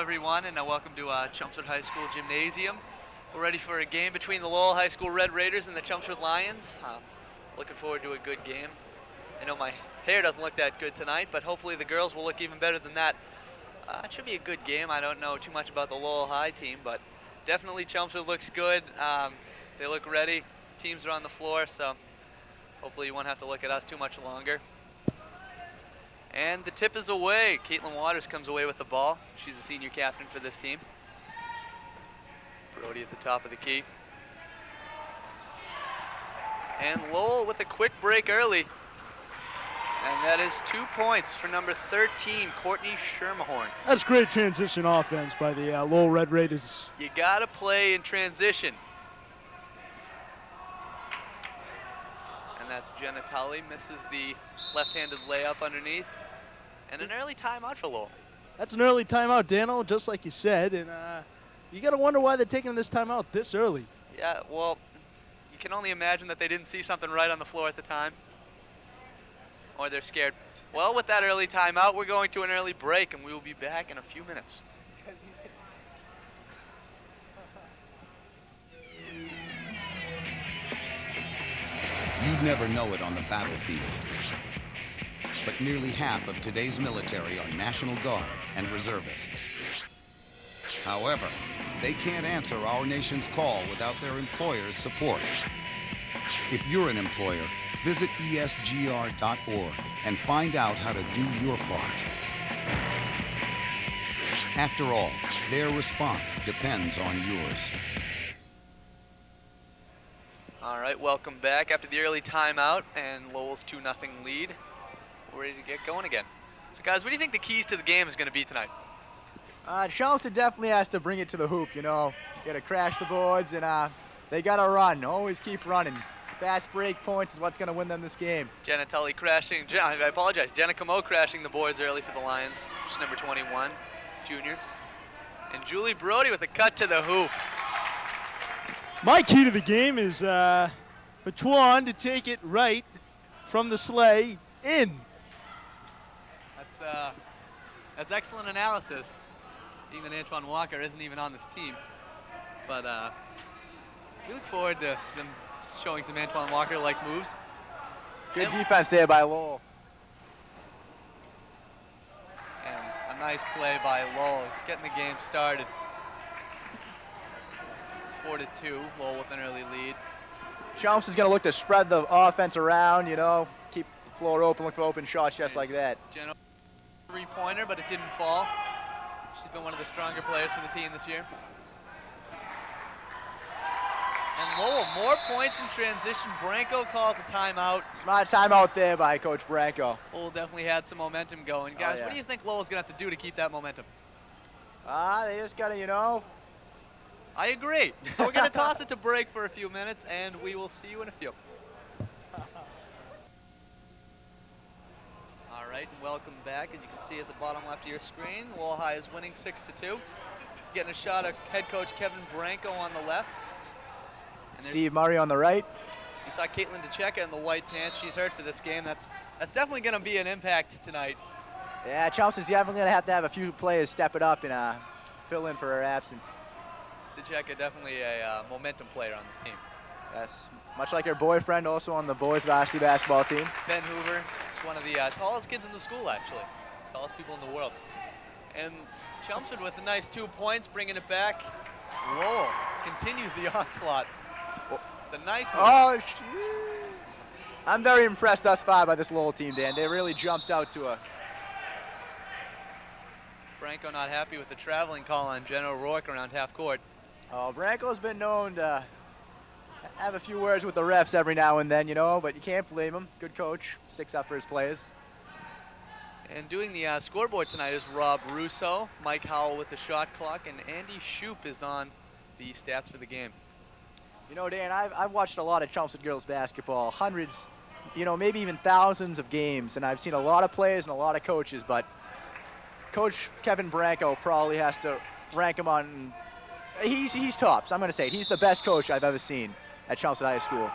everyone, and welcome to Chelmsford High School Gymnasium. We're ready for a game between the Lowell High School Red Raiders and the Chelmsford Lions. Looking forward to a good game. I know my hair doesn't look that good tonight, but hopefully the girls will look even better than that. It should be a good game. I don't know too much about the Lowell High team, but definitely Chelmsford looks good. They look ready. Teams are on the floor, so hopefully you won't have to look at us too much longer. And the tip is away. Caitlin Waters comes away with the ball. She's a senior captain for this team. Brody at the top of the key. And Lowell with a quick break early. And that is 2 points for number 13, Courtney Schermerhorn. That's great transition offense by the Lowell Red Raiders. You gotta play in transition. And that's Jenna Tully, misses the left-handed layup underneath. And an early timeout for Lowell. That's an early timeout, Daniel, just like you said. And you got to wonder why they're taking this timeout this early. Yeah, well, you can only imagine that they didn't see something right on the floor at the time. Or they're scared. Well, with that early timeout, we're going to an early break, and we will be back in a few minutes. You'd never know it on the battlefield. But nearly half of today's military are National Guard and reservists. However, they can't answer our nation's call without their employer's support. If you're an employer, visit esgr.org and find out how to do your part. After all, their response depends on yours. All right, welcome back after the early timeout and Lowell's 2-0 lead. We're ready to get going again. So guys, what do you think the keys to the game is going to be tonight? Chelmsford definitely has to bring it to the hoop, you know. Got to crash the boards, and they got to run. Always keep running. Fast break points is what's going to win them this game. Jenna Tully crashing, I apologize, Jenna Camo crashing the boards early for the Lions. She's number 21, junior. And Julie Brody with a cut to the hoop. My key to the game is for Twan to take it right from the sleigh in. That's excellent analysis. Being that Antoine Walker isn't even on this team. But we look forward to them showing some Antoine Walker-like moves. Good defense there by Lowell. And a nice play by Lowell, getting the game started. It's 4-2, Lowell with an early lead. Chelmsford's going to look to spread the offense around, you know, keep the floor open, look for open shots just like that. Jenna, three-pointer, but it didn't fall. She's been one of the stronger players for the team this year. And Lowell, more points in transition. Branco calls a timeout. Smart timeout there by Coach Branco. Lowell definitely had some momentum going. Guys, yeah. What do you think Lowell's going to have to do to keep that momentum? They just got to, you know. I agree. So we're going to toss it to break for a few minutes, and we will see you in a few. All right, and welcome back. As you can see at the bottom left of your screen, Lowell High is winning 6-2. Getting a shot at head coach Kevin Branco on the left. And Steve Murray on the right. You saw Caitlin DeCecca in the white pants. She's hurt for this game. That's definitely going to be an impact tonight. Yeah, Chelmsford's definitely going to have a few players step it up and fill in for her absence. DeCecca definitely a momentum player on this team. Yes, much like her boyfriend, also on the boys varsity basketball team. Ben Hoover is one of the tallest kids in the school, actually. Tallest people in the world. And Chelmsford with a nice 2 points, bringing it back. Lowell continues the onslaught. The nice move. Oh, I'm very impressed thus far by this Lowell team, Dan. They really jumped out to a... Branco not happy with the traveling call on Jen O'Rourke around half court. Oh, Branco's been known to have a few words with the refs every now and then, you know, but you can't blame him. Good coach, sticks up for his players. And doing the scoreboard tonight is Rob Russo, Mike Howell with the shot clock, and Andy Shoup is on the stats for the game. You know, Dan, I've watched a lot of Chelmsford girls basketball, hundreds, you know, maybe even thousands of games, and I've seen a lot of players and a lot of coaches, but Coach Kevin Branco probably has to rank him on, he's tops, I'm going to say it. He's the best coach I've ever seen at Chelmsford High School.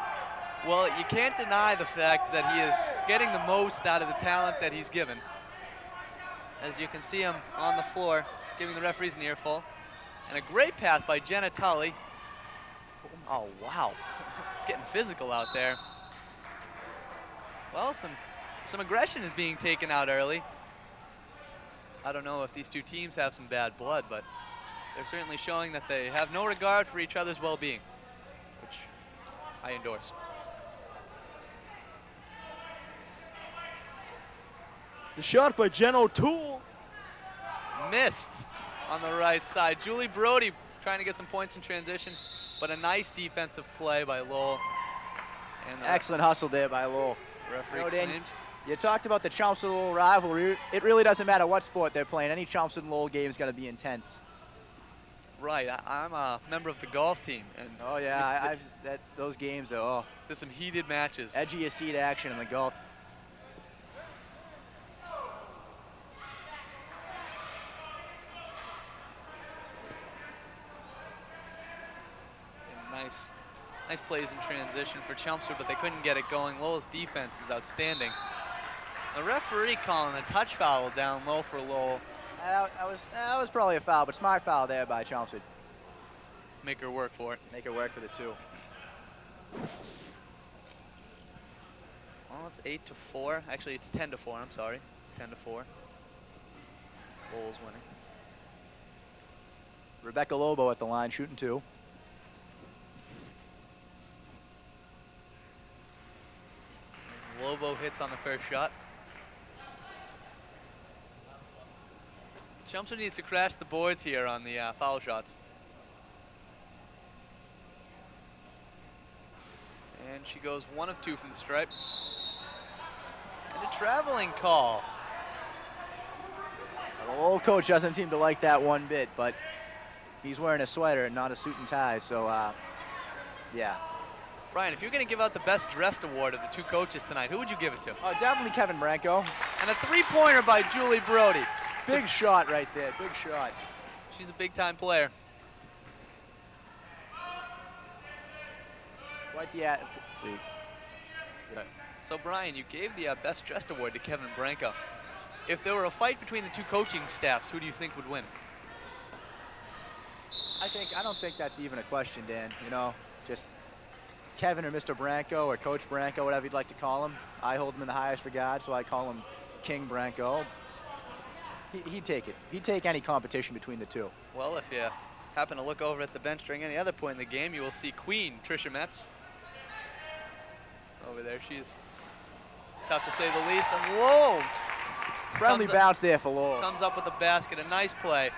Well, you can't deny the fact that he is getting the most out of the talent that he's given. As you can see him on the floor, giving the referees an earful. And a great pass by Jenna Tully. Oh, wow. It's getting physical out there. Well, some aggression is being taken out early. I don't know if these two teams have some bad blood, but they're certainly showing that they have no regard for each other's well-being, which I endorse. The shot by Jen O'Toole. Missed on the right side. Julie Brody trying to get some points in transition, but a nice defensive play by Lowell. And the Excellent hustle there by Lowell. referee You know, Dan, claimed. you talked about the Chelmsford Lowell rivalry. It really doesn't matter what sport they're playing. Any Chelmsford Lowell game is going to be intense. Right, I'm a member of the golf team, and Oh yeah, those games are there's some heated matches. edgy as seat action in the golf. And nice plays in transition for Chelmsford, but they couldn't get it going. Lowell's defense is outstanding. The referee calling a touch foul down low for Lowell. That was probably a foul, but smart foul there by Chelmsford. Make her work for it. Make it work for the two. Well, it's 8-4. Actually, it's 10-4. I'm sorry. It's 10-4. Lowell's winning. Rebecca Lobo at the line, shooting two. Lobo hits on the first shot. Chelmsford needs to crash the boards here on the foul shots. And she goes 1 of 2 from the stripe. And a traveling call. Well, the old coach doesn't seem to like that one bit, but he's wearing a sweater and not a suit and tie, so yeah. Brian, if you're going to give out the best dressed award of the two coaches tonight, who would you give it to? Oh, definitely Kevin Branco. And a three-pointer by Julie Brody. Big shot right there, big shot. She's a big-time player. Quite the athlete. So, Brian, you gave the best dressed award to Kevin Branco. If there were a fight between the two coaching staffs, who do you think would win? I don't think that's even a question, Dan. You know, just Kevin or Mr. Branco or Coach Branco, whatever you'd like to call him. I hold him in the highest regard, so I call him King Branco. He'd take it. He'd take any competition between the two. Well, if you happen to look over at the bench during any other point in the game, you will see Queen Tricia Metz over there. She's tough to say the least. And whoa! Friendly bounce there for Lowell. Comes up with a basket, a nice play.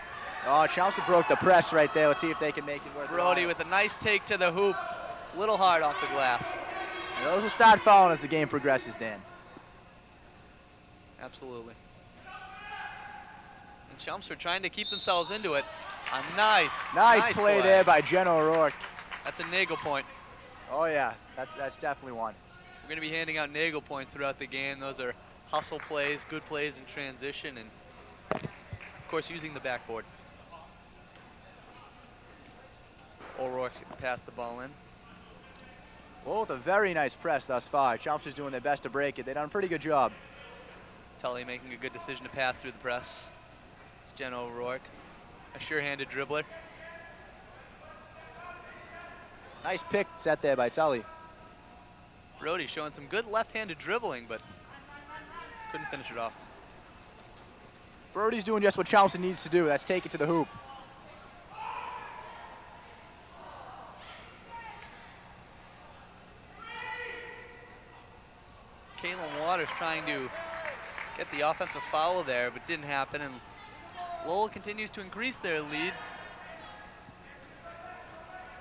Oh, Chelmsford broke the press right there. Let's see if they can make it work. Brody with a nice take to the hoop. Little hard off the glass. And those will start fouling as the game progresses, Dan. Absolutely. And Chelmsford trying to keep themselves into it. A nice play there by Jen O'Rourke. That's a Nagel point. Oh yeah, that's definitely one. We're going to be handing out Nagel points throughout the game. Those are hustle plays, good plays in transition, and of course using the backboard. O'Rourke passed the ball in. Well, with a very nice press thus far. Chelmsford's doing their best to break it. They've done a pretty good job. Tully making a good decision to pass through the press. It's Jen O'Rourke, a sure-handed dribbler. Nice pick set there by Tully. Brody showing some good left-handed dribbling, but couldn't finish it off. Brody's doing just what Chelmsford needs to do. That's take it to the hoop. Caitlin Waters trying to get the offensive foul there, but didn't happen, and Lowell continues to increase their lead.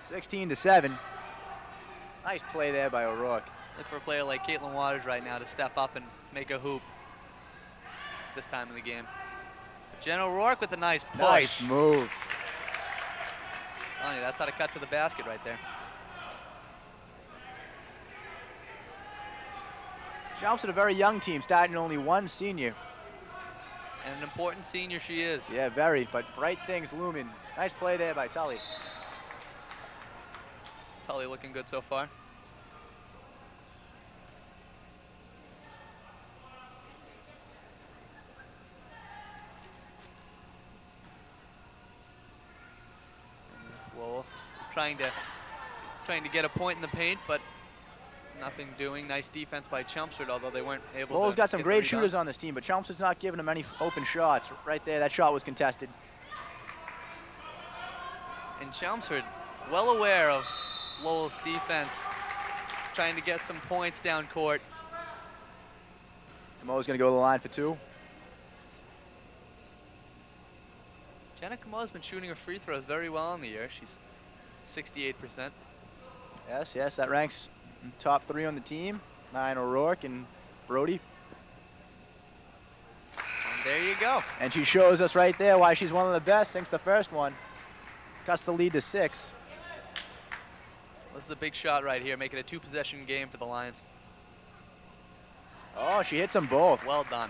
16-7. Nice play there by O'Rourke. Look for a player like Caitlin Waters right now to step up and make a hoop this time in the game. But Jen O'Rourke with a nice push. Nice move. Telling you, that's how to cut to the basket right there. Chelmsford, a very young team, starting only one senior. And an important senior she is. Yeah, very, but bright things looming. Nice play there by Tully. Tully looking good so far. trying to get a point in the paint, but nothing doing. Nice defense by Chelmsford, although they weren't able Lowell's to got some get the great rebound. shooters on this team, but Chelmsford's not giving them any open shots. Right there, that shot was contested. And Chelmsford, well aware of Lowell's defense, trying to get some points down court. Camo's going to go to the line for 2. Jenna Camo's been shooting her free throws very well in the year. She's 68%. Yes, that ranks top 3 on the team. 9 O'Rourke and Brody. And there you go. And she shows us right there why she's one of the best since the first one. Cuts the lead to 6. This is a big shot right here, making a 2-possession game for the Lions. Oh, she hits them both. Well done.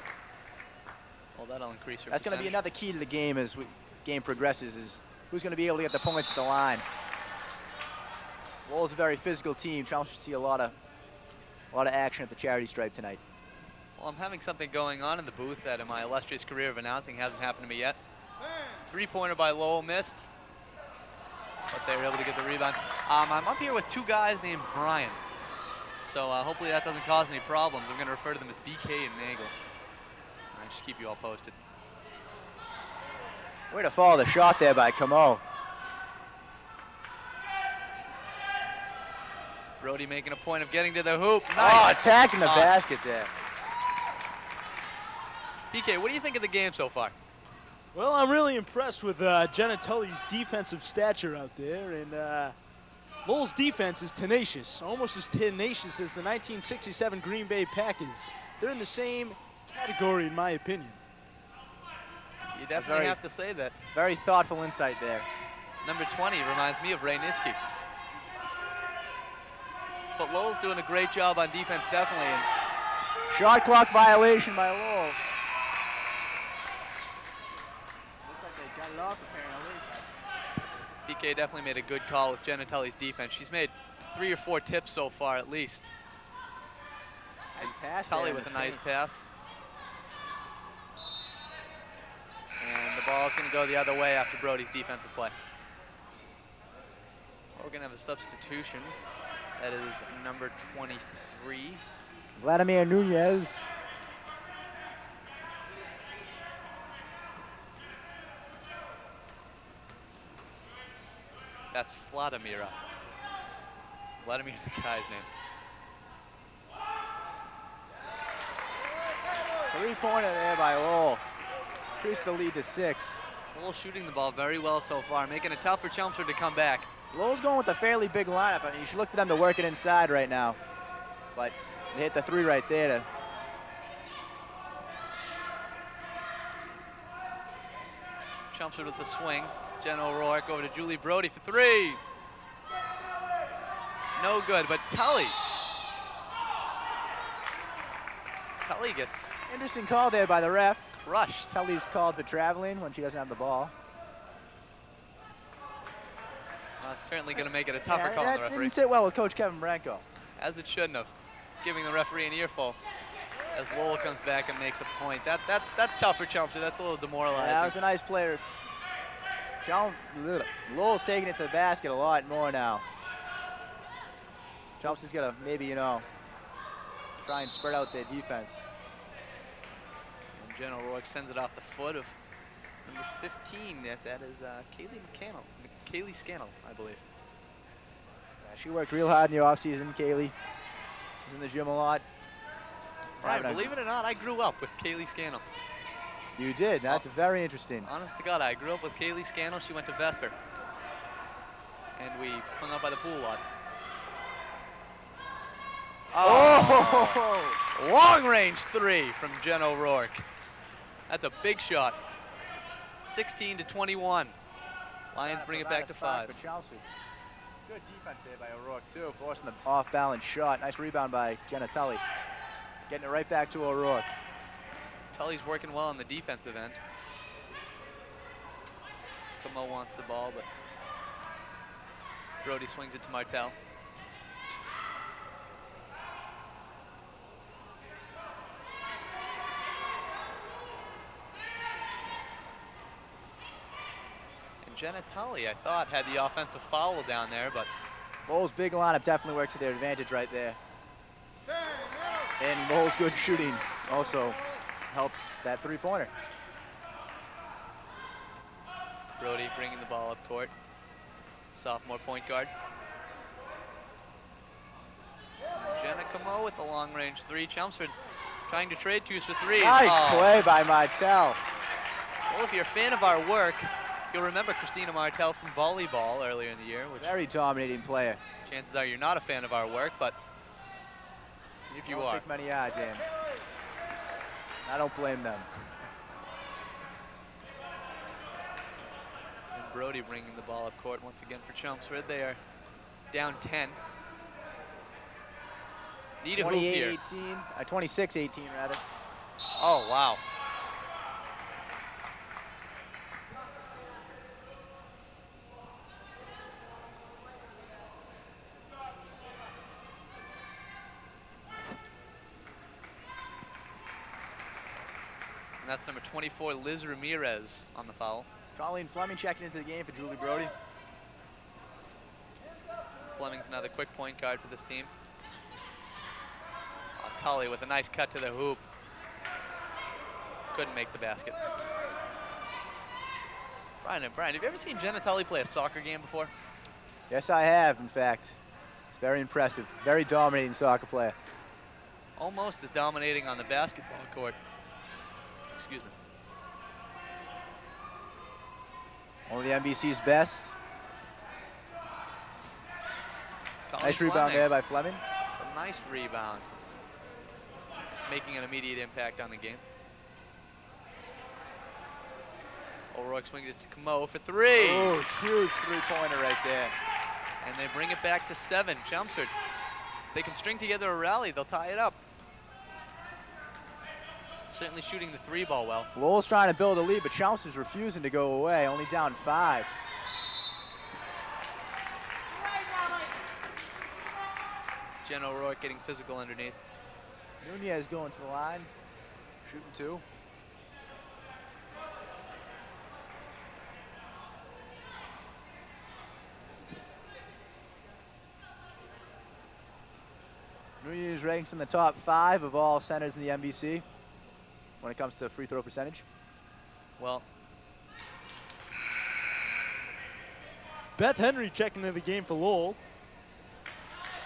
Well, that'll increase her That's going to be percentage. another key to the game as game progresses, is who's going to be able to get the points at the line. Lowell's a very physical team. Chelmsford see a lot of action at the charity stripe tonight. Well, I'm having something going on in the booth that in my illustrious career of announcing hasn't happened to me yet. 3-pointer by Lowell missed, but they were able to get the rebound. I'm up here with 2 guys named Brian, so hopefully that doesn't cause any problems. I'm going to refer to them as BK and Nagel. I'll just keep you all posted. Way to follow the shot there by Camo. Brody making a point of getting to the hoop. Oh, Nice. attacking the basket there. BK, what do you think of the game so far? Well, I'm really impressed with Jenna Tully's defensive stature out there, and Lowell's defense is tenacious, almost as tenacious as the 1967 Green Bay Packers. They're in the same category, in my opinion. You definitely have to say that. Very thoughtful insight there. Number 20 reminds me of Ray Niski. But Lowell's doing a great job on defense, definitely. And Shot clock violation by Lowell. Looks like they got it off apparently. BK definitely made a good call with Jenna Tully's defense. She's made 3 or 4 tips so far, at least. Nice pass. Tully there with in a the nice paint. pass. And the ball's going to go the other way after Brody's defensive play. We're going to have a substitution. That is number 23. Vladimir Nunez. That's Vladimira. Vladimir's a guy's name. 3-pointer there by Lowell. Increase the lead to 6. Lowell shooting the ball very well so far, making it tough for Chelmsford to come back. Lowell's going with a fairly big lineup. I mean, you should look for them to work it inside right now. But they hit the 3 right there to Chelmsford with the swing. Jen O'Rourke over to Julie Brody for 3. No good, but Tully gets interesting call there by the ref. crushed. Tully's called for traveling when she doesn't have the ball. It's certainly going to make it a tougher call on that the referee, didn't sit well with Coach Kevin Branco. as it shouldn't have, giving the referee an earful as Lowell comes back and makes a point. That's tough for Chelmsford. That's a little demoralizing. Yeah, that was a nice player. Lowell's taking it to the basket a lot more now. Chelmsford's got to maybe, try and spread out their defense. And Jen O'Rourke sends it off the foot of number 15. That is Kaylee Scannell, I believe. Yeah, she worked real hard in the offseason, Kaylee. Was in the gym a lot. Right, believe it or not, I grew up with Kaylee Scannell. You did. That's very interesting. Honest to God, I grew up with Kaylee Scannell. She went to Vesper. And we hung out by the pool a lot. Oh! Long range 3 from Jen O'Rourke. That's a big shot. 16 to 21. Lions bring it back to 5. For Chelmsford. Good defense there by O'Rourke, too, forcing the off-balance shot. Nice rebound by Jenna Tully. Getting it right back to O'Rourke. Tully's working well on the defensive end. Camo wants the ball, but Brody swings it to Martell. And Jenna Tully, I thought, had the offensive foul down there, but Lowell's big lineup definitely worked to their advantage right there. And Lowell's good shooting also helped that three-pointer. Brody bringing the ball up court. Sophomore point guard. Jenna Camo with the long-range three. Chelmsford trying to trade twos for three. Nice play by Martell. Well, if you're a fan of our work, you'll remember Christina Martell from volleyball earlier in the year, which Very dominating player. chances are you're not a fan of our work, but if you Don't are. think many are, Dan. I don't blame them. And Brody bringing the ball up court once again for Chelmsford. They are down 10. Need a hoop here. 28-18, 26-18 rather. Oh, wow. And that's number 24, Liz Ramirez on the foul. Colleen Fleming checking into the game for Julie Brody. Fleming's another quick point guard for this team. Tully with a nice cut to the hoop. Couldn't make the basket. Brian, have you ever seen Jenna Tully play a soccer game before? Yes, I have, in fact. It's very impressive. Very dominating soccer player. Almost as dominating on the basketball court. Excuse me. One of the NBC's best. Colleen Nice rebound Fleming. there by Fleming. A nice rebound. Making an immediate impact on the game. O'Rourke swings it to Camo for three. Oh, huge three-pointer right there. And they bring it back to 7. Chelmsford. They can string together a rally. They'll tie it up. Certainly shooting the three ball well. Lowell's trying to build a lead, but Chelmsford's refusing to go away. Only down 5. Jen O'Rourke getting physical underneath. Nunez going to the line. Shooting 2. Nunez ranks in the top 5 of all centers in the NBC when it comes to free throw percentage. Well, Beth Henry checking into the game for Lowell.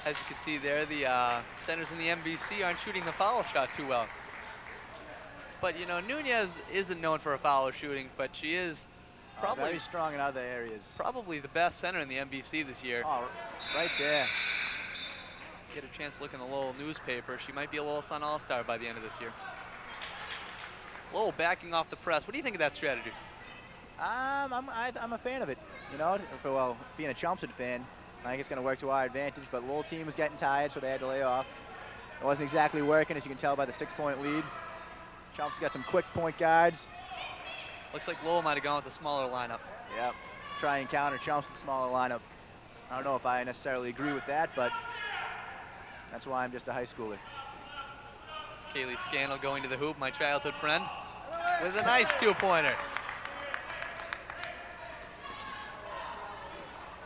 as you can see there, the centers in the NBC aren't shooting the foul shot too well. But, you know, Nunez isn't known for a foul shooting, but she is probably Very strong in other areas. probably the best center in the NBC this year. Oh, right there. Get a chance to look in the Lowell newspaper. She might be a Lowell Sun All-Star by the end of this year. Lowell backing off the press. What do you think of that strategy? I'm a fan of it. You know, well, being a Chelmsford fan, I think it's going to work to our advantage, but Lowell team was getting tired, so they had to lay off. It wasn't exactly working, as you can tell by the 6-point lead. Chelmsford's got some quick point guards. Looks like Lowell might have gone with the smaller lineup. Yep. Try and counter Chelmsford's smaller lineup. I don't know if I necessarily agree with that, but that's why I'm just a high schooler. It's Kaylee Scannell going to the hoop, my childhood friend, with a nice two-pointer.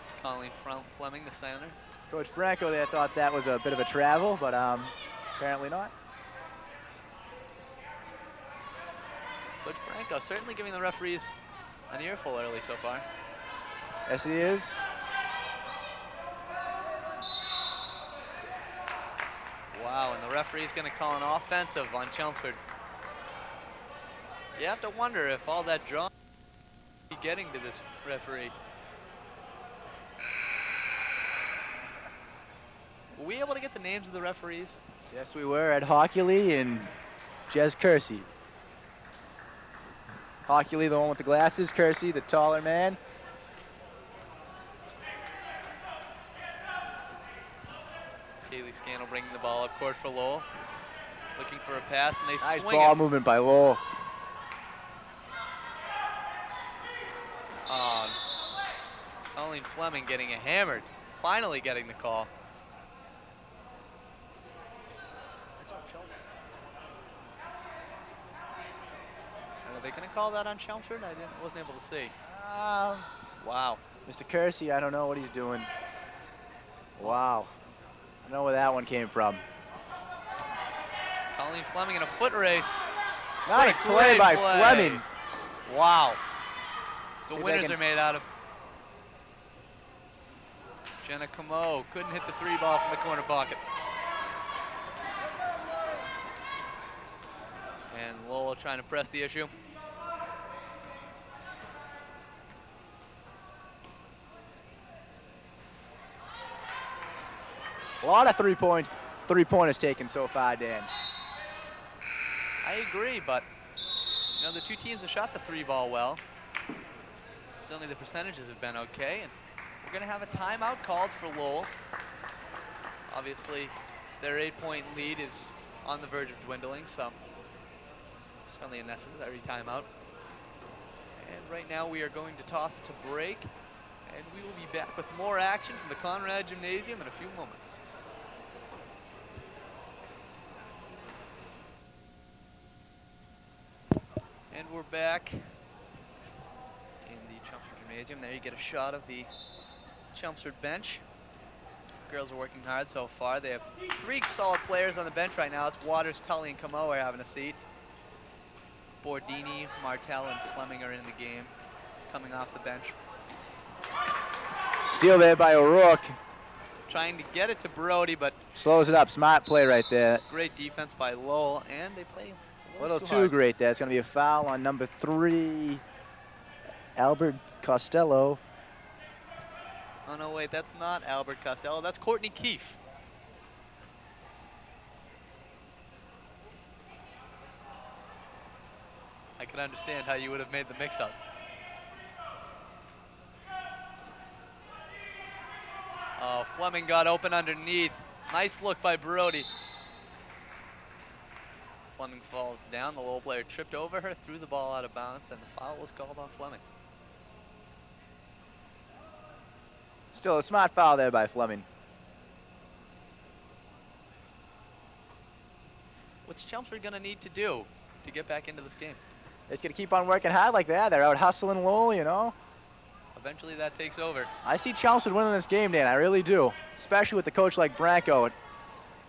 It's Colleen Fleming, the center. Coach Branco there thought that was a bit of a travel, but apparently not. Coach Branco certainly giving the referees an earful early so far. Yes, he is. Wow, and the referee's going to call an offensive on Chelmsford. You have to wonder if all that draw is getting to this referee. Were we able to get the names of the referees? Yes, we were. Ed Hockley and Jez Kersey. Hockley, the one with the glasses. Kersey, the taller man. Kaylee Scannell bringing the ball up court for Lowell. Looking for a pass, and they Nice swing ball it. movement by Lowell. Colleen Fleming getting it hammered. Finally getting the call. Are they going to call that on Chelmsford? I wasn't able to see. Wow. Mr. Kersey, I don't know what he's doing. Wow. I don't know where that one came from. Colleen Fleming in a foot race. Nice What a play great by play. Fleming. Wow. The See if winners they are can- made out of. Jenna Camo couldn't hit the 3-ball from the corner pocket. And Lowell trying to press the issue. A lot of three-pointers taken so far, Dan. I agree, but you know, the two teams have shot the 3-ball well. Certainly the percentages have been okay, and we're going to have a timeout called for Lowell. Obviously, their 8-point lead is on the verge of dwindling, so certainly a necessary timeout. And right now we are going to toss it to break, and we will be back with more action from the Conrad Gymnasium in a few moments. And we're back in the Chelmsford Gymnasium. There you get a shot of the Chelmsford bench. Girls are working hard so far. They have 3 solid players on the bench right now. It's Waters, Tully, and Camo are having a seat. Bordini, Martell, and Fleming are in the game, coming off the bench. Steal there by O'Rourke. Trying to get it to Brody, but Slows it up. Smart play right there. great defense by Lowell, and they play A little too hard. great there. It's going to be a foul on number 3, Albert Costello. Oh no, wait, that's not Albert Costello, that's Courtney Keefe. I can understand how you would have made the mix-up. Oh, Fleming got open underneath. Nice look by Brody. Fleming falls down. The Lowell player tripped over her, threw the ball out of bounds, and the foul was called on Fleming. Still a smart foul there by Fleming. What's Chelmsford going to need to do to get back into this game? It's going to keep on working hard like that. They're out hustling Lowell, you know. Eventually that takes over. I see Chelmsford winning this game, Dan. I really do. Especially with a coach like Branco.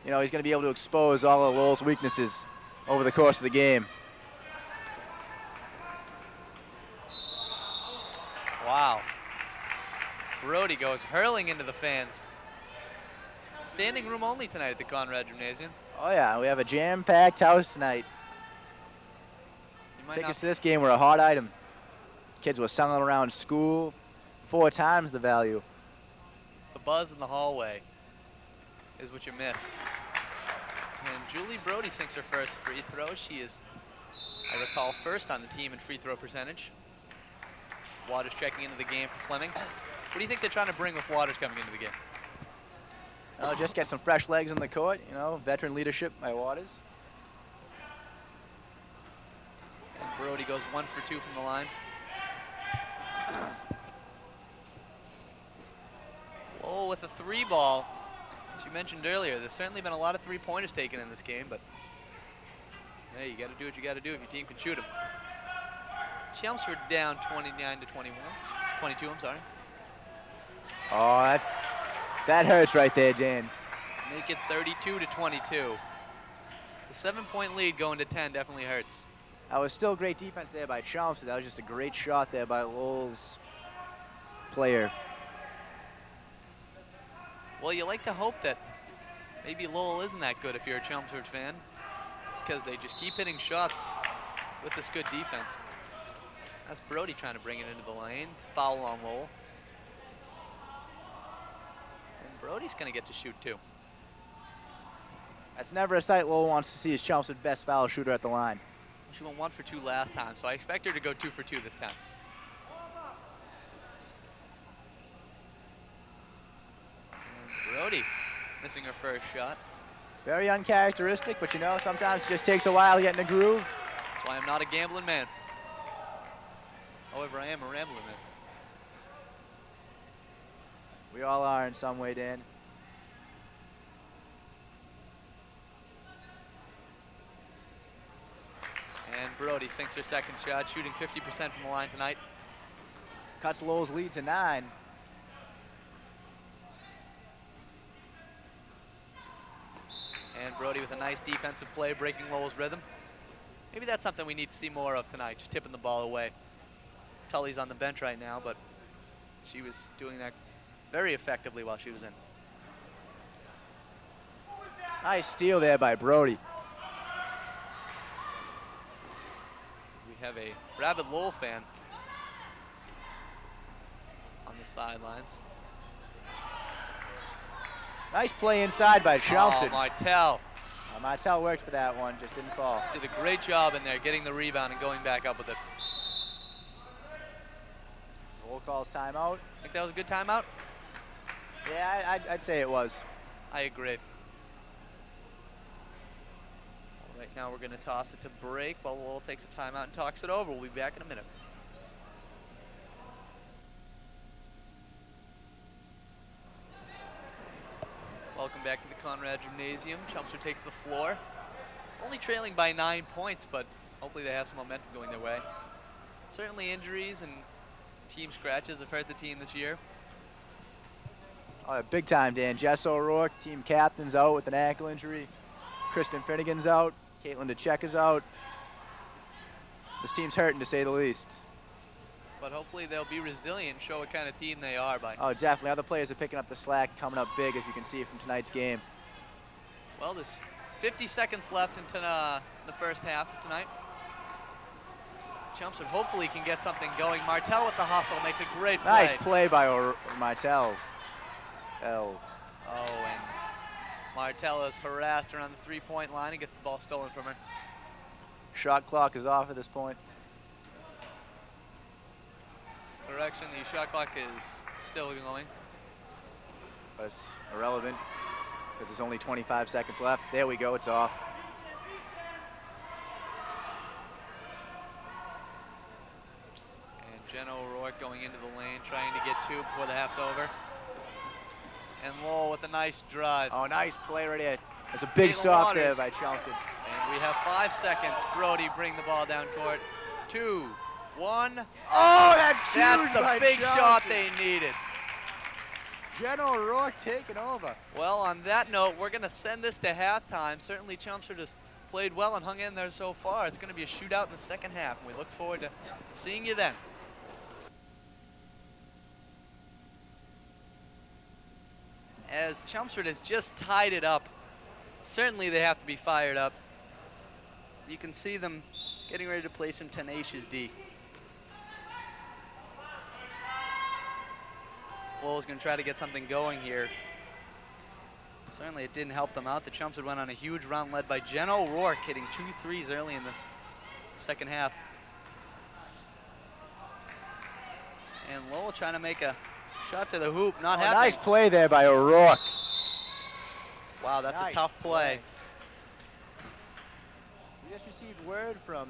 You know, he's going to be able to expose all of Lowell's weaknesses over the course of the game. Wow. Brody goes hurling into the fans. Standing room only tonight at the Conrad Gymnasium. Oh, yeah. We have a jam-packed house tonight. You might Tickets not, to this game were a hot item. Kids were selling around school 4 times the value. the buzz in the hallway is what you miss. And Julie Brody sinks her first free throw. She is, I recall, first on the team in free throw percentage. Waters checking into the game for Fleming. What do you think they're trying to bring with Waters coming into the game? Just get some fresh legs on the court, you know, veteran leadership by Waters. And Brody goes 1 for 2 from the line. Lowell with a 3-ball. As you mentioned earlier, there's certainly been a lot of 3-pointers taken in this game, but hey, you got to do what you got to do if your team can shoot them. Chelmsford down 29 to 21. 22, I'm sorry. Oh, that hurts right there, Dan. Make it 32 to 22. The 7-point lead going to 10 definitely hurts. That was still great defense there by Chelmsford. That was just a great shot there by Lowell's player. Well, you like to hope that maybe Lowell isn't that good if you're a Chelmsford fan, because they just keep hitting shots with this good defense. That's Brody trying to bring it into the lane. Foul on Lowell. And Brody's going to get to shoot too. That's never a sight Lowell wants to see as Chelmsford's best foul shooter at the line. She went 1 for 2 last time, so I expect her to go 2 for 2 this time. And Brody missing her first shot. Very uncharacteristic, but you know, sometimes it just takes a while to get in the groove. That's why I'm not a gambling man. However, I am a rambling man. We all are in some way, Dan. And Brody sinks her second shot, shooting 50% from the line tonight. Cuts Lowell's lead to 9. And Brody with a nice defensive play, breaking Lowell's rhythm. Maybe that's something we need to see more of tonight, just tipping the ball away. Tully's on the bench right now, but she was doing that very effectively while she was in. Nice steal there by Brody. We have a rabid Lowell fan on the sidelines. Nice play inside by Chelmsford. Oh, Martell Martell worked for that one, just didn't fall. did a great job in there, getting the rebound and going back up with it. Lowell calls timeout. Think that was a good timeout? Yeah, I'd say it was. I agree. Right now we're going to toss it to break while Lowell takes a timeout and talks it over. We'll be back in a minute. Welcome back to the Conrad Gymnasium. Chelmsford takes the floor. Only trailing by 9 points, but hopefully they have some momentum going their way. Certainly injuries and team scratches have hurt the team this year. Oh, big time, Dan. Jess O'Rourke, team captain's out with an ankle injury. Kristen Finnegan's out. Caitlin DeCheck is out. This team's hurting, to say the least. But hopefully they'll be resilient and show what kind of team they are by. Oh, definitely. Other players are picking up the slack, coming up big, as you can see from tonight's game. Well, there's 50 seconds left into the first half of tonight. Chelmsford hopefully can get something going. Martell with the hustle makes a great play. Nice play by Martell. Oh, and Martell is harassed around the three-point line and gets the ball stolen from her. Shot clock is off at this point. Correction, the shot clock is still going. But it's irrelevant because there's only 25 seconds left. There we go, it's off. And Jenna O'Rourke going into the lane, trying to get two before the half's over. And Lowell with a nice drive. Oh, nice play right there. There's a big Caitlin stop Waters. there by Chelmsford. And we have 5 seconds. Brody bring the ball down court. 2, 1. Oh, that's huge. That's the by big Chelmsford. shot they needed. Jenna O'Rourke taking over. Well, on that note, we're going to send this to halftime. Certainly Chelmsford has played well and hung in there so far. It's going to be a shootout in the second half, and we look forward to seeing you then. As Chelmsford has just tied it up, certainly they have to be fired up. You can see them getting ready to play some tenacious D. Lowell's going to try to get something going here. Certainly it didn't help them out. The Chelmsford went on a huge run led by Jenna O'Rourke, hitting 2 threes early in the second half. And Lowell trying to make a shot to the hoop, not happening. Nice play there by O'Rourke. Wow, that's Nice a tough play. We just received word from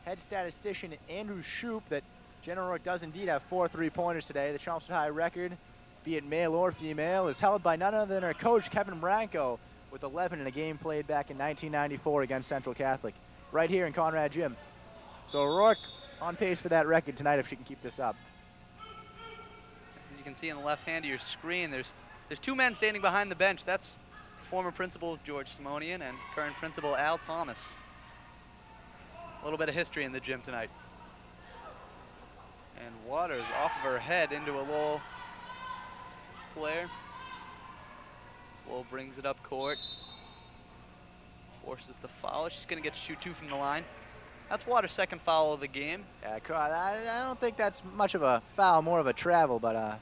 head statistician Andrew Shoup that Jenna O'Rourke does indeed have 4 3-pointers today. The Chelmsford High record, be it male or female, is held by none other than her coach, Kevin Branco, with 11 in a game played back in 1994 against Central Catholic, right here in Conrad Gym. So O'Rourke on pace for that record tonight if she can keep this up. As you can see on the left hand of your screen, there's 2 men standing behind the bench. That's former principal George Simonian and current principal Al Thomas. A little bit of history in the gym tonight. And Waters off of her head into a Lowell player. Lowell brings it up court. Forces the foul. She's going to get to shoot 2 from the line. That's Waters' second foul of the game. Yeah, I don't think that's much of a foul, more of a travel, but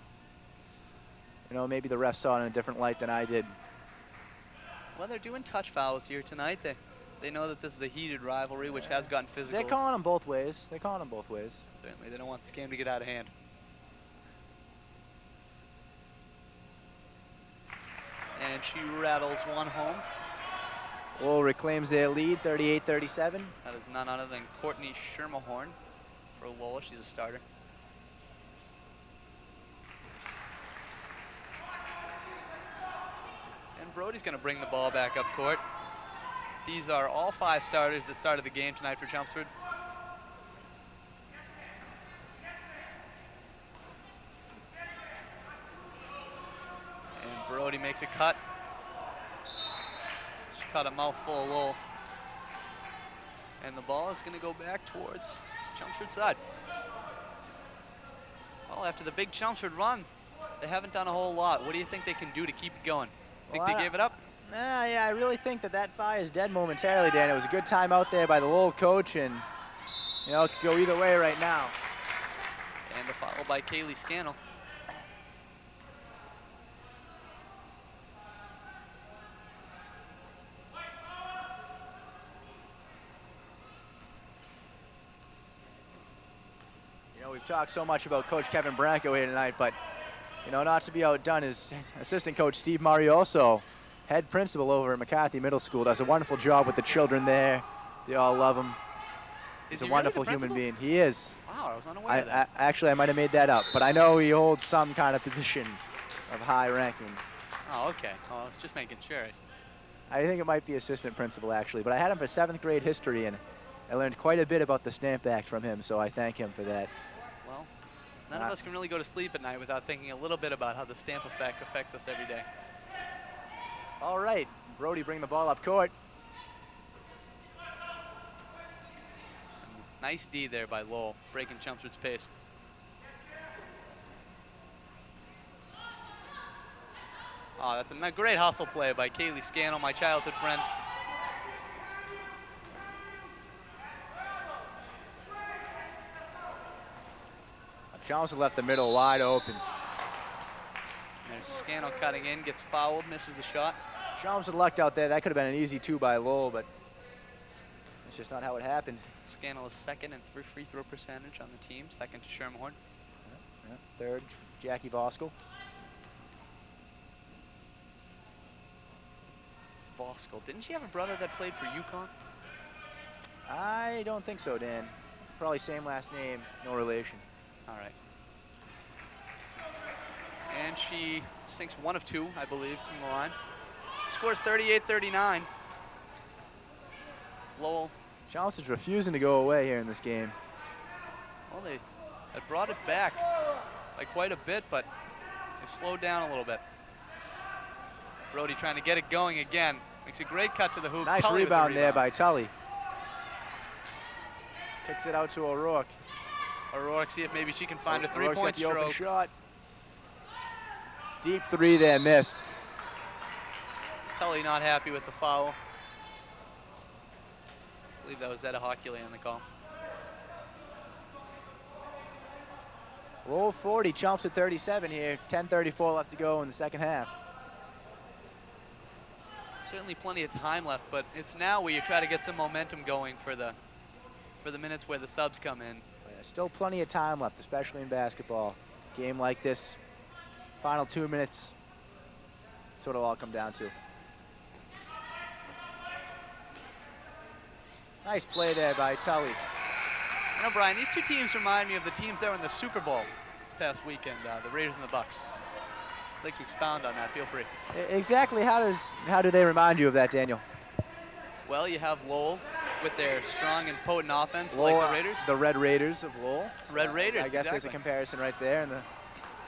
you know, maybe the refs saw it in a different light than I did. Well, they're doing touch fouls here tonight. They know that this is a heated rivalry, which has gotten physical. They're calling them both ways. Certainly, they don't want this game to get out of hand. And she rattles one home. Lowell reclaims their lead, 38-37. That is none other than Courtney Schermerhorn for Lowell. She's a starter. And Brody's going to bring the ball back up court. These are all 5 starters that started the game tonight for Chelmsford. makes a cut. She cut a mouthful of Lowell. And the ball is going to go back towards Chelmsford side. Well, after the big Chelmsford run, they haven't done a whole lot. What do you think they can do to keep it going? Think they gave it up? Yeah, I really think that fire is dead momentarily, Dan. It was a good time out there by the Lowell coach, and you know, it could go either way right now. And a foul by Kaylee Scannell. You know, we've talked so much about Coach Kevin Branco here tonight, but you know, not to be outdone is assistant coach Steve Marioso, head principal over at McCarthy Middle School, does a wonderful job with the children there. They all love him. He's a wonderful human being. He is. Wow, I was unaware of that. Actually, I might have made that up, but I know he holds some kind of position of high ranking. Oh, okay. Well, I was just making sure. I think it might be assistant principal, actually, but I had him for 7th grade history, and I learned quite a bit about the Stamp Act from him, so I thank him for that. Well, none of us can really go to sleep at night without thinking a little bit about how the Stamp Effect affects us every day. All right, Brody, bring the ball up court. Nice D there by Lowell, breaking Chelmsford's pace. Oh, that's a great hustle play by Kaylee Scannell, my childhood friend. Chelmsford left the middle wide open. There's Scannell cutting in, gets fouled, misses the shot. Chelmsford lucked out there. That could have been an easy 2 by Lowell, but it's just not how it happened. Scannell is second in free throw percentage on the team, second to Shermhorn. Third, Jackie Voskel. Voskel, didn't she have a brother that played for UConn? I don't think so, Dan. Probably same last name, no relation. All right. And she sinks 1 of 2, I believe, from the line. Scores 38-39. Lowell. Chelmsford's refusing to go away here in this game. Well, they had brought it back by quite a bit, but they've slowed down a little bit. Brody trying to get it going again. Makes a great cut to the hoop. Nice Tully rebound with the there by Tully. Kicks it out to O'Rourke. O'Rourke, see if maybe she can find a O'Rourke's got three-point the open stroke. shot. Deep 3 there, missed. Tully not happy with the foul. I believe that was Etta Hockley on the call. Lowell 40, Chelmsford 37 here. 10:34 left to go in the second half. Certainly plenty of time left, but it's now where you try to get some momentum going for the minutes where the subs come in. Still plenty of time left, especially in basketball. Game like this, final 2 minutes, that's what it'll all come down to. Nice play there by Tully. You know, Brian, these two teams remind me of the teams that were in the Super Bowl this past weekend, the Raiders and the Bucks. I'd like to expound on that, feel free. Exactly how do they remind you of that, Daniel? Well, you have Lowell with their strong and potent offense, Lowell, like the Raiders. The Red Raiders of Lowell. Red Raiders, I guess there's a exactly. comparison right there. And the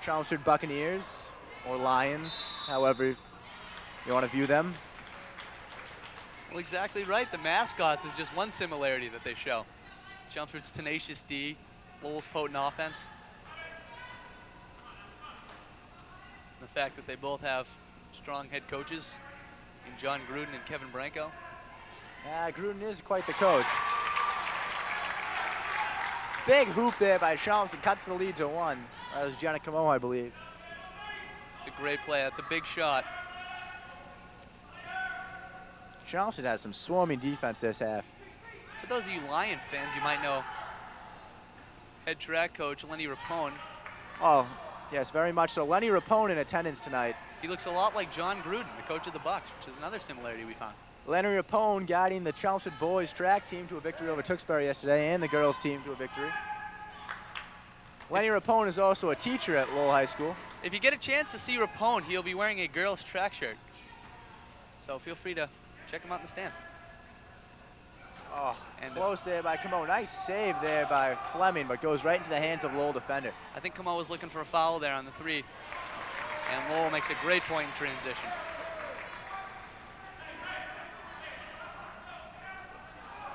Chelmsford Buccaneers, or Lions, however you want to view them. Well, exactly right. The mascots is just one similarity that they show. Chelmsford's tenacious D, Lowell's potent offense. The fact that they both have strong head coaches in John Gruden and Kevin Branco. Gruden is quite the coach. Big hoop there by Chelmsford, cuts the lead to 1. That was Jenna Camo, I believe. It's a great play. That's a big shot. Chelmsford has some swarming defense this half. For those of you Lion fans, you might know head track coach Lenny Rapone. Oh, yes, very much so. Lenny Rapone in attendance tonight. He looks a lot like John Gruden, the coach of the Bucks, which is another similarity we found. Lenny Rapone guiding the Chelmsford boys track team to a victory over Tewksbury yesterday, and the girls team to a victory. Lenny Rapone is also a teacher at Lowell High School. If you get a chance to see Rapone, he'll be wearing a girls' track shirt. So feel free to check him out in the stands. Oh, And close there by Camo. Nice save there by Fleming, but goes right into the hands of Lowell defender. I think Camo was looking for a foul there on the 3. And Lowell makes a great point in transition.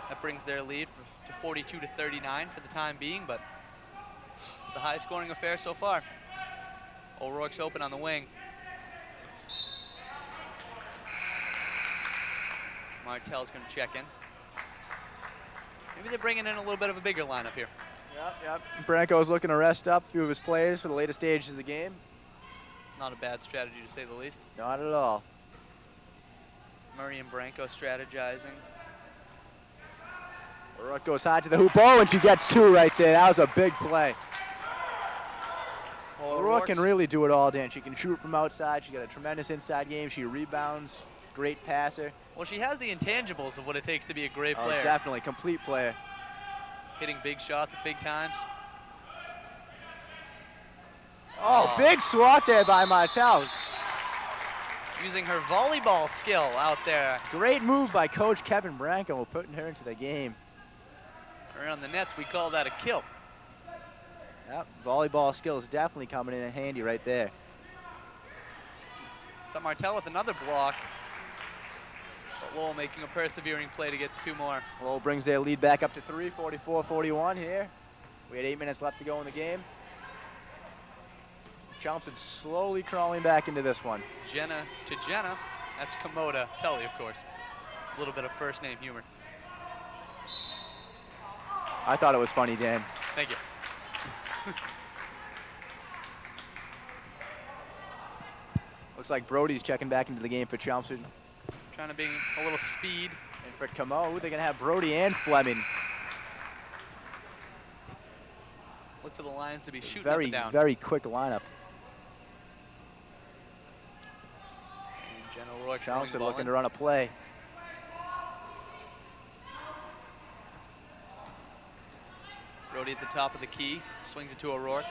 That brings their lead to 42-39 for the time being, but it's a high-scoring affair so far. O'Rourke's open on the wing. Martell's going to check in. Maybe they're bringing in a little bit of a bigger lineup here. Yep. Branco's looking to rest up a few of his players for the later stages of the game. Not a bad strategy, to say the least. Not at all. Murray and Branco strategizing. O'Rourke goes high to the hoop. Oh, and she gets two right there. That was a big play. Well, O'Rourke can really do it all, Dan. She can shoot from outside. She got a tremendous inside game. She rebounds. Great passer. Well, she has the intangibles of what it takes to be a great Oh, player. definitely. Complete player. Hitting big shots at big times. Oh, big swat there by Martell. Using her volleyball skill out there. Great move by Coach Kevin Branco, putting her into the game. Around the nets, we call that a kill. Yep, volleyball skills definitely coming in handy right there. So Martell with another block. But Lowell making a persevering play to get two more. Lowell brings their lead back up to 3, 44-41 here. We had 8 minutes left to go in the game. Thompson slowly crawling back into this one. Jenna to Jenna. That's Komoda Tully, of course. A little bit of first name humor. I thought it was funny, Dan. Thank you. Looks like Brody's checking back into the game for Chelmsford. Trying to bring a little speed. And for Camo, they're going to have Brody and Fleming. Look for the Lions to be shooting up and down. Very quick lineup. And Jenna O'Rourke Chelmsford looking to run a play. Brody at the top of the key, swings it to O'Rourke.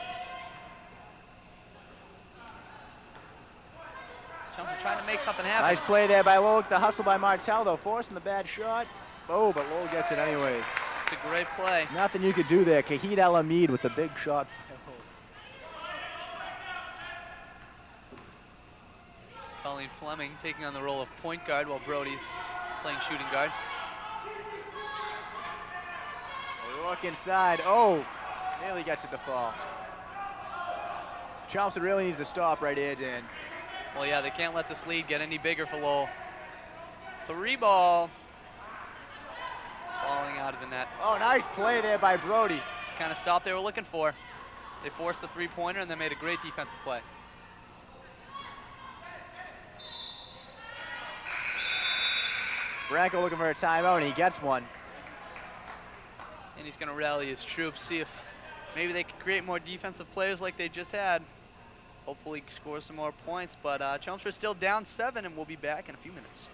Chelmsford trying to make something happen. Nice play there by Lowell. The hustle by Martell, though, forcing the bad shot. Oh, but Lowell gets it anyways. It's a great play. Nothing you could do there. Kahid El-Hamid with the big shot. Colleen Fleming taking on the role of point guard while Brody's playing shooting guard. O'Rourke inside. Oh, nearly gets it to fall. Chelmsford really needs to stop right here, Dan. Well, yeah, they can't let this lead get any bigger for Lowell. 3 ball. Falling out of the net. Oh, nice play there by Brody. It's the kind of stop they were looking for. They forced the three-pointer and then made a great defensive play. Branco looking for a timeout, and he gets one. And he's going to rally his troops, see if maybe they can create more defensive plays like they just had. Hopefully score some more points, but Chelmsford's still down 7, and we'll be back in a few minutes.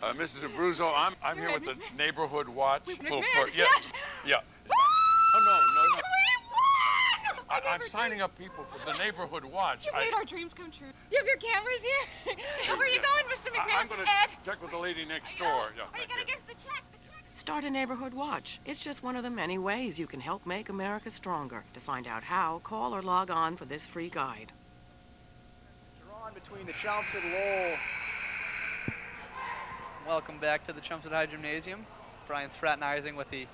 Mrs. Abruzzo, I'm here with the Neighborhood Watch. Yes. Yeah. Oh, no. I'm signing up people for the Neighborhood Watch. You made our dreams come true. You have your cameras here? Where are you going, Mr. McMahon? I'm going to Ed? check with the lady next I door. know. Yeah, Are you going to get the check? Start a Neighborhood Watch. It's just one of the many ways you can help make America stronger. To find out how, call or log on for this free guide. Drawn between the Chelmsford Lowell. Welcome back to the Chelmsford High Gymnasium. Brian's fraternizing with the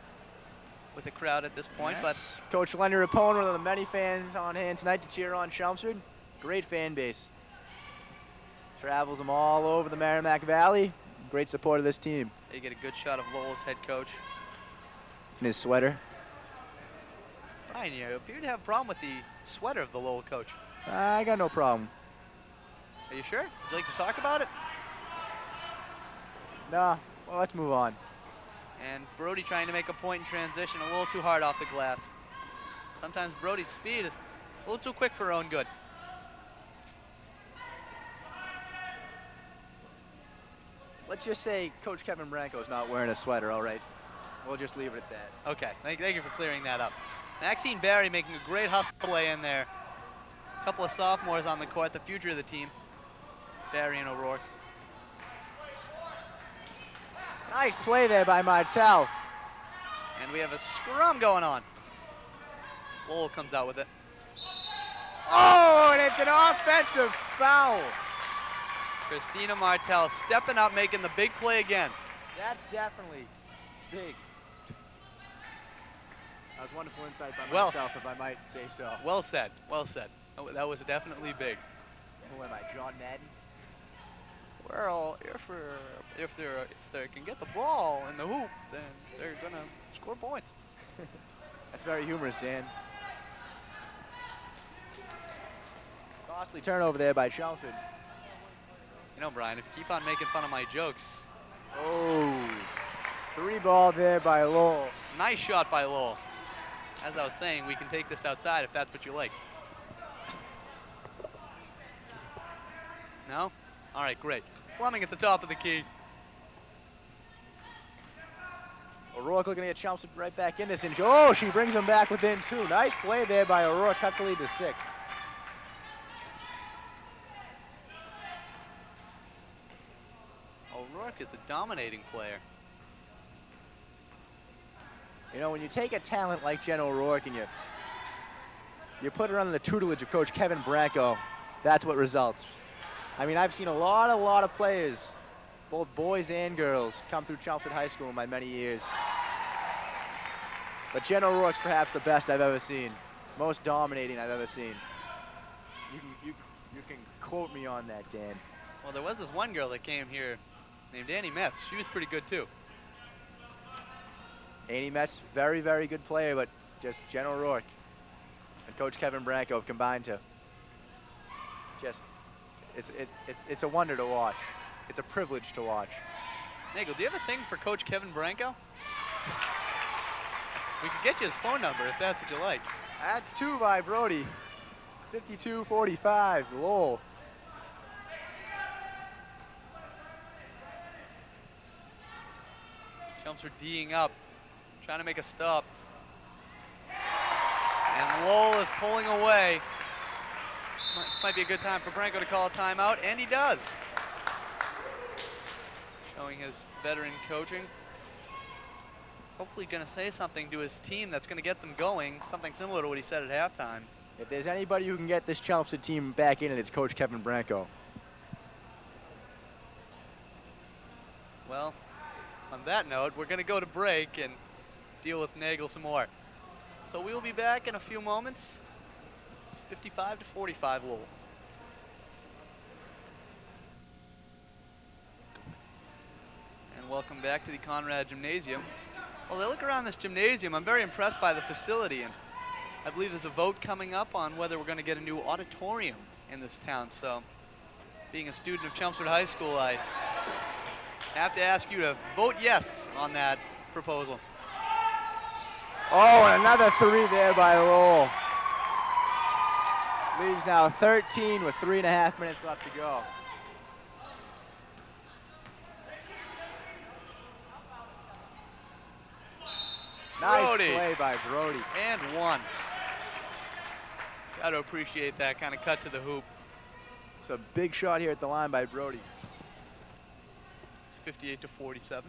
crowd at this point, Yes. Coach Leonard Rapone, one of the many fans on hand tonight to cheer on Chelmsford. Great fan base. Travels them all over the Merrimack Valley. Great support of this team. but you get a good shot of Lowell's head coach. In his sweater. Ryan, you appear to have a problem with the sweater of the Lowell coach. I got no problem. Are you sure? Would you like to talk about it? Nah, well, let's move on. And Brody trying to make a point in transition, a little too hard off the glass. Sometimes Brody's speed is a little too quick for her own good. Let's just say Coach Kevin Branco's not wearing a sweater, all right? We'll just leave it at that. Okay, thank you for clearing that up. Maxine Barry making a great hustle play in there. A couple of sophomores on the court, the future of the team. Barry and O'Rourke. Nice play there by Martell. And we have a scrum going on. Lowell comes out with it. Oh, and it's an offensive foul. Christina Martell stepping up, making the big play again. That's definitely big. That was wonderful insight by Well- myself, if I might say so. Well said, well said. That was definitely big. Who am I, John Madden? Well, if they can get the ball in the hoop, then they're gonna score points. That's very humorous, Dan. Costly turnover there by Chelmsford. You know, Brian, if you keep on making fun of my jokes, Oh, 3 ball there by Lowell. nice shot by Lowell. As I was saying, we can take this outside if that's what you like. No? All right, great. Fleming at the top of the key. O'Rourke looking to get Chelmsford right back in this. And oh, she brings him back within 2. Nice play there by O'Rourke. Cuts the lead to 6. O'Rourke is a dominating player. You know, when you take a talent like Jen O'Rourke and you put her under the tutelage of Coach Kevin Branco, that's what results. I mean, I've seen a lot of players, both boys and girls, come through Chelmsford High School in my many years. But Jen O'Rourke's perhaps the best I've ever seen, most dominating I've ever seen. You can quote me on that, Dan. Well, there was this one girl that came here named Annie Metz. She was pretty good, too. Annie Metz, very, very good player, but just Jen O'Rourke and Coach Kevin Branco have combined to just, it's a wonder to watch. It's a privilege to watch. Nagel, do you have a thing for Coach Kevin Branco? We could get you his phone number if that's what you like. That's 2 by Brody. 52-45, Lowell. Chelmsford D'ing up, trying to make a stop. And Lowell is pulling away. This might be a good time for Branco to call a timeout, and he does. Showing his veteran coaching. Hopefully going to say something to his team that's going to get them going, something similar to what he said at halftime. If there's anybody who can get this Chelmsford team back in it, it's Coach Kevin Branco. Well, on that note, we're going to go to break and deal with Nagel some more. So we will be back in a few moments. It's 55-45 Lowell. And welcome back to the Conrad Gymnasium. Well, I look around this gymnasium, I'm very impressed by the facility, and I believe there's a vote coming up on whether we're going to get a new auditorium in this town. So, being a student of Chelmsford High School, I have to ask you to vote yes on that proposal. Oh, and another 3 there by Lowell. Leaves now 13 with 3.5 minutes left to go. Nice Brody. play by Brody. And 1. Got to appreciate that kind of cut to the hoop. It's a big shot here at the line by Brody. It's 58-47.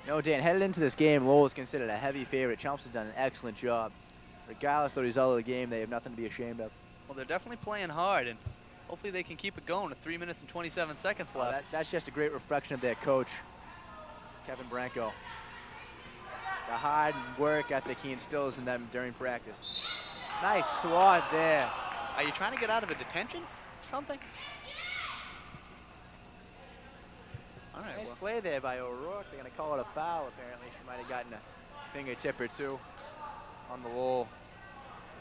You know, Dan, headed into this game, Lowell is considered a heavy favorite. Chelmsford's done an excellent job. Regardless of the result of the game, they have nothing to be ashamed of. Well, they're definitely playing hard, and hopefully they can keep it going with 3 minutes and 27 seconds left. That's just a great reflection of their coach, Kevin Branco. The hard work ethic he instills in them during practice. Nice swat there. Are you trying to get out of a detention or something? All right, Nice well, play there by O'Rourke. They're going to call it a foul, apparently. She might have gotten a fingertip or 2 on the Lowell.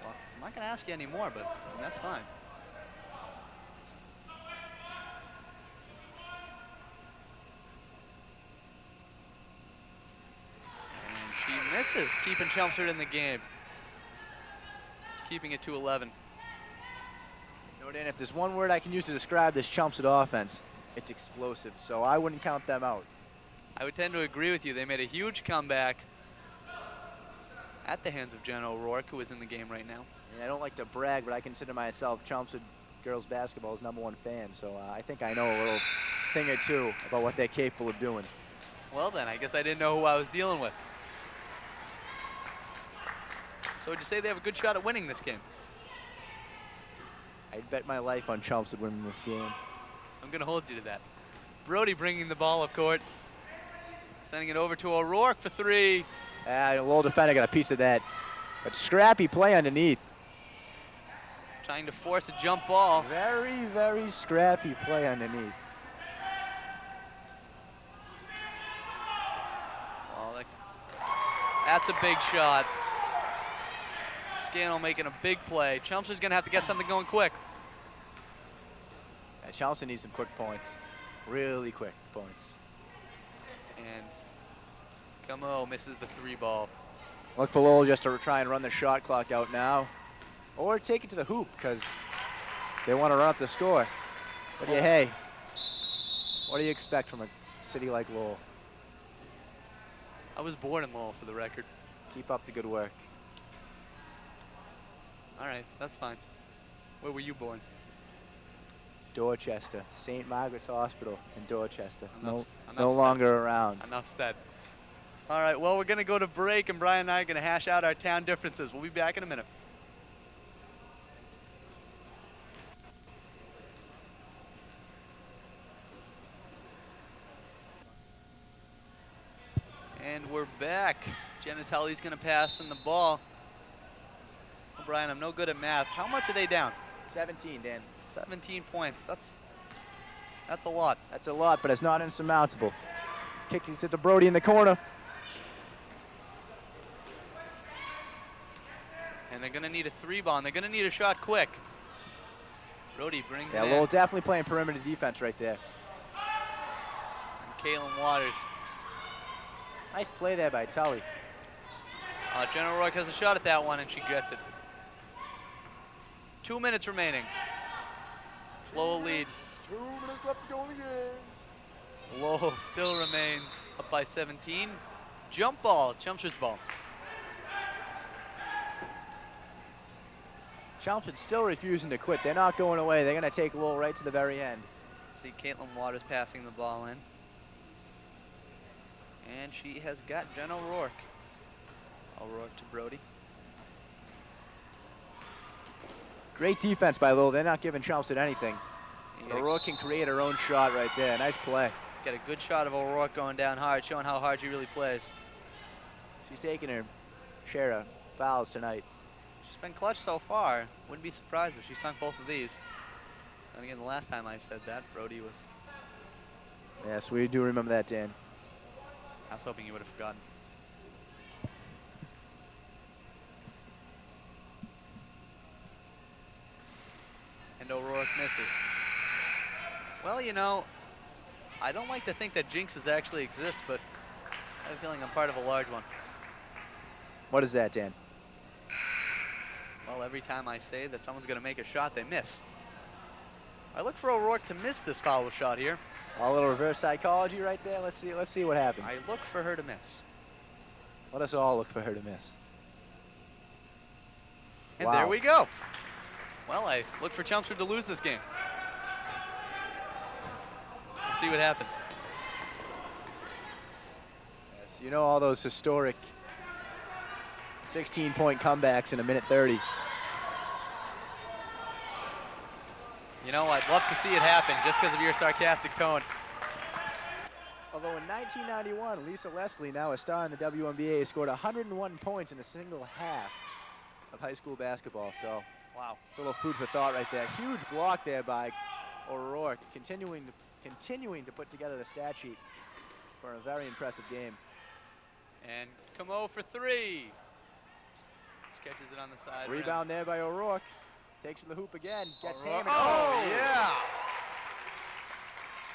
well, I'm not going to ask you anymore, but that's fine. And she misses, keeping Chelmsford in the game. Keeping it to 11. You know, Dan, if there's one word I can use to describe this Chelmsford offense, it's explosive. So I wouldn't count them out. I would tend to agree with you. They made a huge comeback at the hands of Jen O'Rourke, who is in the game right now. And I don't like to brag, but I consider myself Chelmsford girls basketball's #1 fan. So I think I know a little thing or 2 about what they're capable of doing. Well then, I guess I didn't know who I was dealing with. So would you say they have a good shot at winning this game? I'd bet my life on Chelmsford winning this game. I'm going to hold you to that. Brody bringing the ball up court. Sending it over to O'Rourke for three. A little defender got a piece of that. But scrappy play underneath. Trying to force a jump ball. Very, very scrappy play underneath. Well, that's a big shot. Scannell making a big play. Chelmsford's going to have to get something going quick. Yeah, Chelmsford needs some quick points. Really quick points. And Como misses the three ball. Look for Lowell just to try and run the shot clock out now. Or take it to the hoop because they want to run up the score. But yeah, hey, what do you expect from a city like Lowell? I was born in Lowell, for the record. Keep up the good work. All right, that's fine. Where were you born? Dorchester, St. Margaret's Hospital in Dorchester. Enough No said. longer around. Enough said. All right, well, we're going to go to break, and Brian and I are going to hash out our town differences. We'll be back in a minute. And we're back. Genitelli's going to pass in the ball. Oh, Brian, I'm no good at math. How much are they down? 17, Dan. 17 points. That's a lot. That's a lot, but it's not insurmountable. Kick is it to Brody in the corner. And they're going to need a three ball, and they're going to need a shot quick. Brody brings it in. Lowell definitely playing perimeter defense right there. And Kalen Waters. Nice play there by Tully. Jen O'Rourke has a shot at that one, and she gets it. 2 minutes remaining. Lowell lead. 2 minutes left to go in the game. Lowell still remains up by 17. Jump ball, Chelmsford's ball. Chelmsford's still refusing to quit. They're not going away. They're going to take Lowell right to the very end. See Caitlin Waters passing the ball in. And she has got Jen O'Rourke. O'Rourke to Brody. Great defense by Lowell. They're not giving Chelmsford anything. Yeah. O'Rourke can create her own shot right there. Nice play. Got a good shot of O'Rourke going down hard, showing how hard she really plays. She's taking her share of fouls tonight. She's been clutch so far. Wouldn't be surprised if she sunk both of these. And again, the last time I said that, Brody was... Yes, we do remember that, Dan. I was hoping you would have forgotten. And O'Rourke misses. Well, you know, I don't like to think that jinxes actually exist, but I have a feeling I'm part of a large one. What is that, Dan? Well, every time I say that someone's going to make a shot, they miss. I look for O'Rourke to miss this foul shot here. A little reverse psychology right there. Let's see what happens. I look for her to miss. Let us all look for her to miss. And Wow. there we go. Well, I look for Chelmsford to lose this game. We'll see what happens. Yes, you know all those historic 16-point comebacks in a minute 30. You know, I'd love to see it happen just because of your sarcastic tone. Although in 1991, Lisa Leslie, now a star in the WNBA, scored 101 points in a single half of high school basketball. So, wow, it's a little food for thought right there. Huge block there by O'Rourke, continuing to put together the stat sheet for a very impressive game. And Como for three. Just catches it on the side. Rebound there by O'Rourke. Takes to the hoop again. Gets O'Rourke. hammered. Oh, yeah.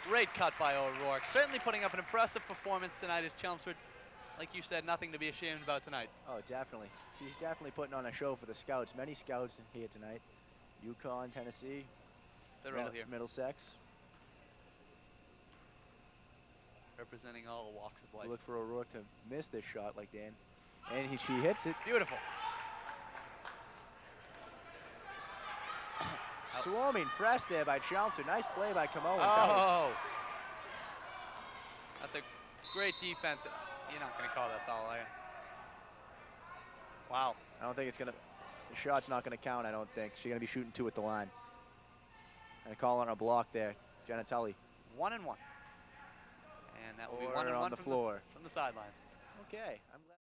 Great cut by O'Rourke. Certainly putting up an impressive performance tonight as Chelmsford. Like you said, nothing to be ashamed about tonight. Oh, definitely. She's definitely putting on a show for the scouts. Many scouts here tonight. UConn, Tennessee. They're all here. Middlesex. Representing all walks of life. Look for O'Rourke to miss this shot like Dan. And she hits it. Beautiful. Swarming press there by Chelmsford. Nice play by Como. Oh. That's a It's great defense. You're not going to call that foul, are you? Wow. I don't think it's going to, the shot's not going to count, I don't think. She's going to be shooting 2 at the line. And call on a block there, Genatelli. 1 and 1. And that will be Or 1 and on 1 the from floor. from the sidelines. Okay, I'm glad.